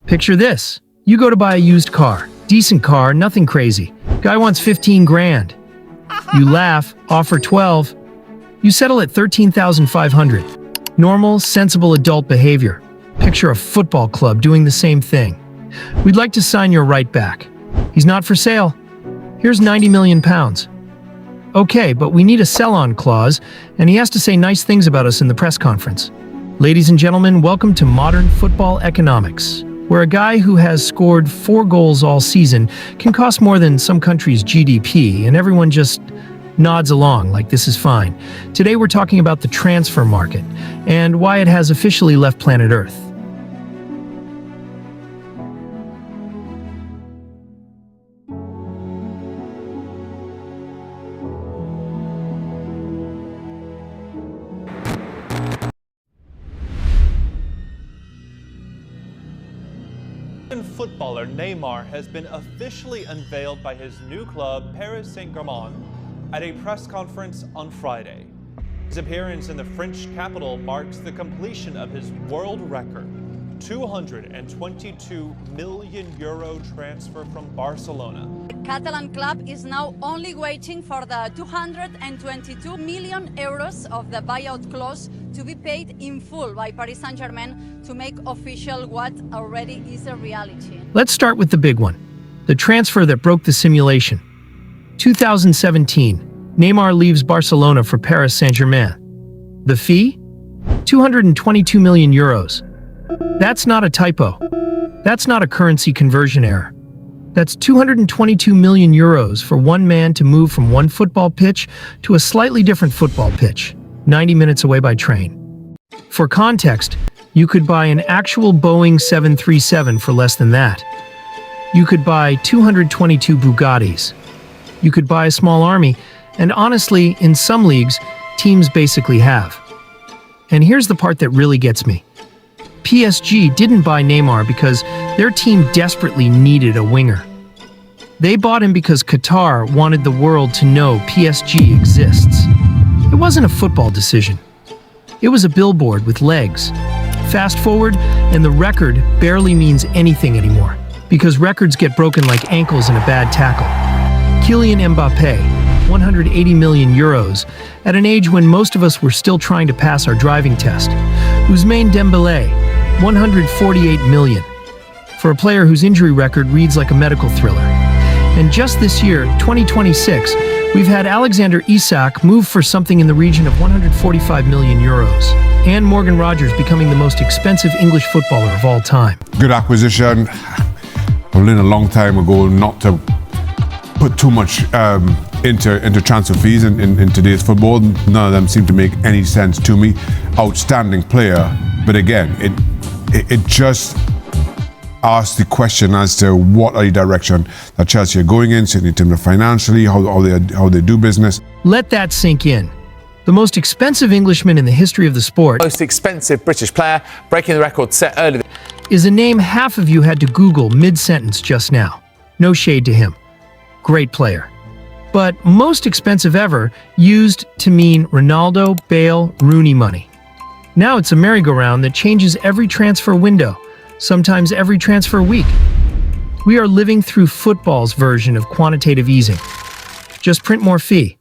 Picture this. You go to buy a used car. Decent car, nothing crazy. Guy wants 15 grand. You laugh, offer 12. You settle at 13,500. Normal, sensible adult behavior. Picture a football club doing the same thing. We'd like to sign your right back. He's not for sale. Here's 90 million pounds. Okay, but we need a sell-on clause, and he has to say nice things about us in the press conference. Ladies and gentlemen, welcome to Modern Football Economics, where a guy who has scored 4 goals all season can cost more than some countries' GDP, and everyone just nods along like this is fine. Today we're talking about the transfer market and why it has officially left planet Earth. Footballer Neymar has been officially unveiled by his new club, Paris Saint-Germain, at a press conference on Friday. His appearance in the French capital marks the completion of his world record, €222 million transfer from Barcelona. The Catalan club is now only waiting for the €222 million of the buyout clause to be paid in full by Paris Saint-Germain to make official what already is a reality. Let's start with the big one, the transfer that broke the simulation. 2017, Neymar leaves Barcelona for Paris Saint-Germain. The fee? €222 million. That's not a typo. That's not a currency conversion error. That's €222 million for one man to move from one football pitch to a slightly different football pitch, 90 minutes away by train. For context, you could buy an actual Boeing 737 for less than that. You could buy 222 Bugattis. You could buy a small army, and honestly, in some leagues, teams basically have. And here's the part that really gets me. PSG didn't buy Neymar because their team desperately needed a winger. They bought him because Qatar wanted the world to know PSG exists. It wasn't a football decision. It was a billboard with legs. Fast forward, and the record barely means anything anymore, because records get broken like ankles in a bad tackle. Kylian Mbappé, €180 million, at an age when most of us were still trying to pass our driving test. Ousmane Dembélé, €148 million, for a player whose injury record reads like a medical thriller. And just this year, 2026, we've had Alexander Isak move for something in the region of €145 million, and Morgan Rogers becoming the most expensive English footballer of all time. Good acquisition. I learned a long time ago not to put too much into transfer fees in today's football. None of them seem to make any sense to me. Outstanding player, but again, it just asks the question as to what are the direction that Chelsea are going in, certainly in terms of financially, how they do business. Let that sink in. The most expensive Englishman in the history of the sport, most expensive British player, breaking the record set earlier, is a name half of you had to Google mid-sentence just now. No shade to him. Great player. But most expensive ever used to mean Ronaldo, Bale, Rooney money. Now it's a merry-go-round that changes every transfer window, sometimes every transfer week. We are living through football's version of quantitative easing. Just print more fee.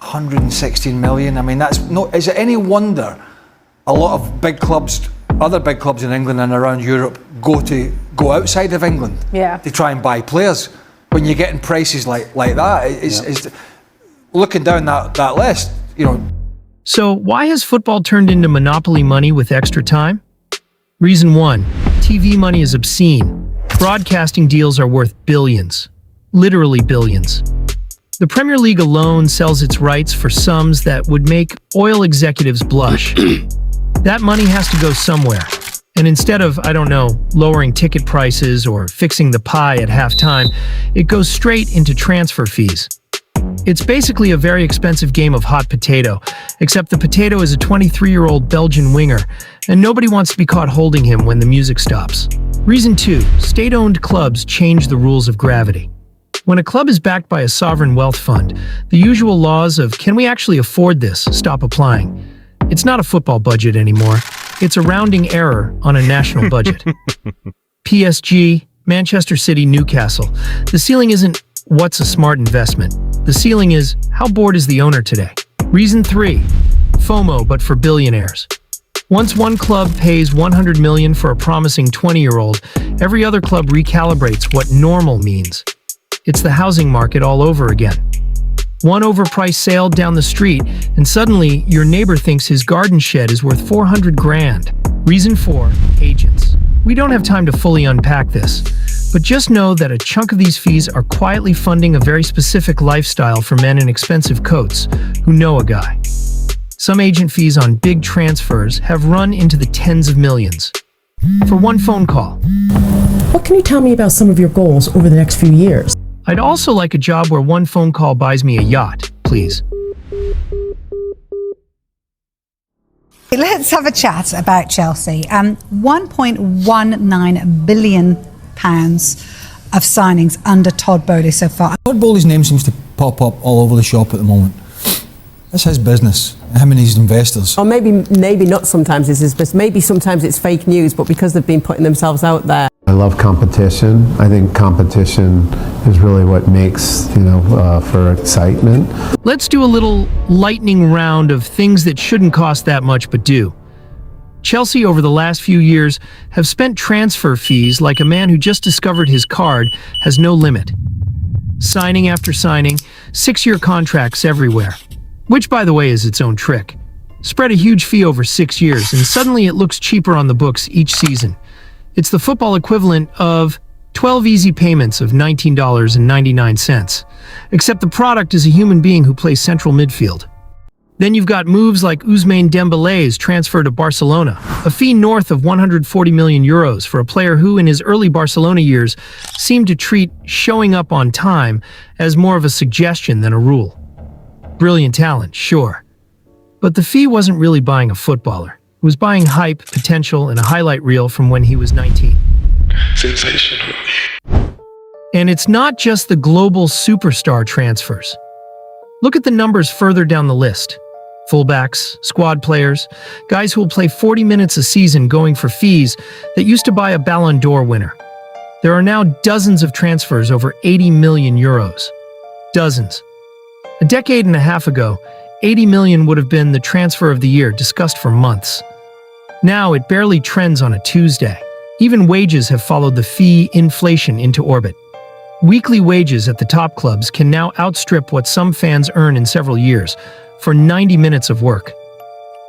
$116 million. I mean, that's no. Is it any wonder a lot of big clubs, other big clubs in England and around Europe, go outside of England to try and buy players? When you're getting prices like that, is looking down that list, you know. So why has football turned into monopoly money with extra time? Reason 1, TV money is obscene. Broadcasting deals are worth billions. Literally billions. The Premier League alone sells its rights for sums that would make oil executives blush. That money has to go somewhere. And instead of, I don't know, lowering ticket prices or fixing the pie at halftime, it goes straight into transfer fees. It's basically a very expensive game of hot potato, except the potato is a 23-year-old Belgian winger, and nobody wants to be caught holding him when the music stops. Reason 2, state-owned clubs change the rules of gravity. When a club is backed by a sovereign wealth fund, the usual laws of "can we actually afford this" stop applying. It's not a football budget anymore. It's a rounding error on a national budget. PSG, Manchester City, Newcastle. The ceiling isn't "what's a smart investment?" The ceiling is "how bored is the owner today?" Reason 3. FOMO, but for billionaires. Once one club pays 100 million for a promising 20-year-old, every other club recalibrates what normal means. It's the housing market all over again. One overpriced sale down the street, and suddenly your neighbor thinks his garden shed is worth 400 grand. Reason 4. Agents. We don't have time to fully unpack this, but just know that a chunk of these fees are quietly funding a very specific lifestyle for men in expensive coats who know a guy. Some agent fees on big transfers have run into the tens of millions. For one phone call. What can you tell me about some of your goals over the next few years? I'd also like a job where one phone call buys me a yacht, please. Let's have a chat about Chelsea. £1.19 billion of signings under Todd Bowley so far. Todd Bowley's name seems to pop up all over the shop at the moment. That's his business, him and his investors. Or maybe not sometimes it's his business. Maybe sometimes it's fake news, but because they've been putting themselves out there. I love competition. I think competition is really what makes, for excitement. Let's do a little lightning round of things that shouldn't cost that much but do. Chelsea over the last few years have spent transfer fees like a man who just discovered his card has no limit. Signing after signing, 6-year contracts everywhere. Which, by the way, is its own trick. Spread a huge fee over 6 years, and suddenly it looks cheaper on the books each season. It's the football equivalent of 12 easy payments of $19.99. Except the product is a human being who plays central midfield. Then you've got moves like Ousmane Dembele's transfer to Barcelona, a fee north of 140 million euros for a player who, in his early Barcelona years, seemed to treat showing up on time as more of a suggestion than a rule. Brilliant talent, sure. But the fee wasn't really buying a footballer. It was buying hype, potential, and a highlight reel from when he was 19. Sensational. And it's not just the global superstar transfers. Look at the numbers further down the list. Fullbacks, squad players, guys who will play 40 minutes a season going for fees that used to buy a Ballon d'Or winner. There are now dozens of transfers over 80 million euros. Dozens. A decade and a half ago, 80 million would have been the transfer of the year discussed for months. Now it barely trends on a Tuesday. Even wages have followed the fee inflation into orbit. Weekly wages at the top clubs can now outstrip what some fans earn in several years for 90 minutes of work.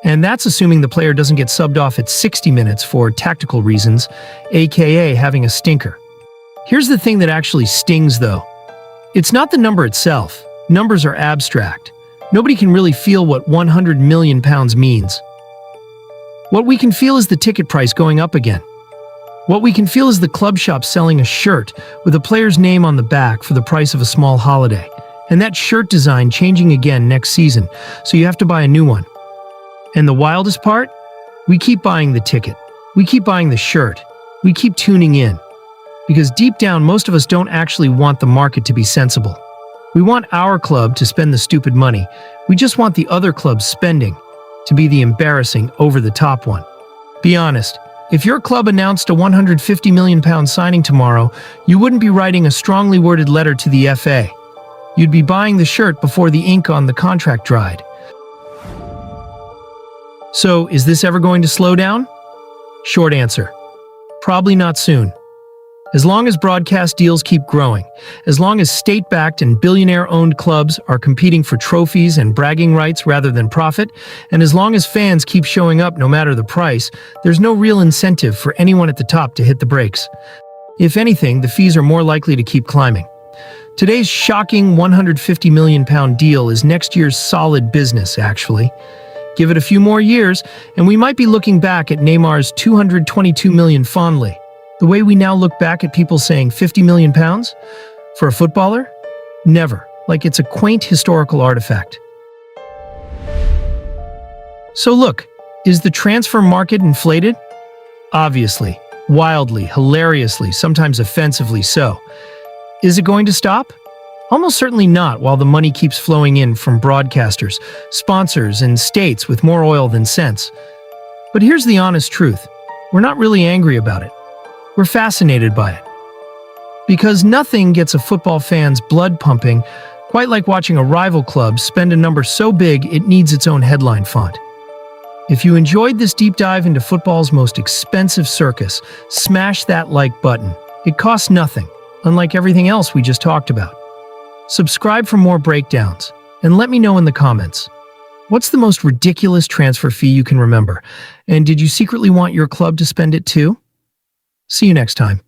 And that's assuming the player doesn't get subbed off at 60 minutes for tactical reasons, aka having a stinker. Here's the thing that actually stings though. It's not the number itself. Numbers are abstract. Nobody can really feel what £100 million means. What we can feel is the ticket price going up again. What we can feel is the club shop selling a shirt with a player's name on the back for the price of a small holiday. And that shirt design changing again next season, so you have to buy a new one. And the wildest part? We keep buying the ticket. We keep buying the shirt. We keep tuning in. Because deep down, most of us don't actually want the market to be sensible. We want our club to spend the stupid money. We just want the other club's spending to be the embarrassing, over-the-top one. Be honest. If your club announced a £150 million signing tomorrow, you wouldn't be writing a strongly worded letter to the FA. You'd be buying the shirt before the ink on the contract dried. So, is this ever going to slow down? Short answer. Probably not soon. As long as broadcast deals keep growing, as long as state-backed and billionaire-owned clubs are competing for trophies and bragging rights rather than profit, and as long as fans keep showing up no matter the price, there's no real incentive for anyone at the top to hit the brakes. If anything, the fees are more likely to keep climbing. Today's shocking £150 million deal is next year's solid business, actually. Give it a few more years, and we might be looking back at Neymar's £222 million fondly. The way we now look back at people saying £50 million? For a footballer? Never. Like it's a quaint historical artifact. So look, is the transfer market inflated? Obviously. Wildly, hilariously, sometimes offensively so. Is it going to stop? Almost certainly not, while the money keeps flowing in from broadcasters, sponsors, and states with more oil than sense. But here's the honest truth. We're not really angry about it. We're fascinated by it. Because nothing gets a football fan's blood pumping quite like watching a rival club spend a number so big it needs its own headline font. If you enjoyed this deep dive into football's most expensive circus, smash that like button. It costs nothing, unlike everything else we just talked about. Subscribe for more breakdowns, and let me know in the comments. What's the most ridiculous transfer fee you can remember? And did you secretly want your club to spend it too? See you next time.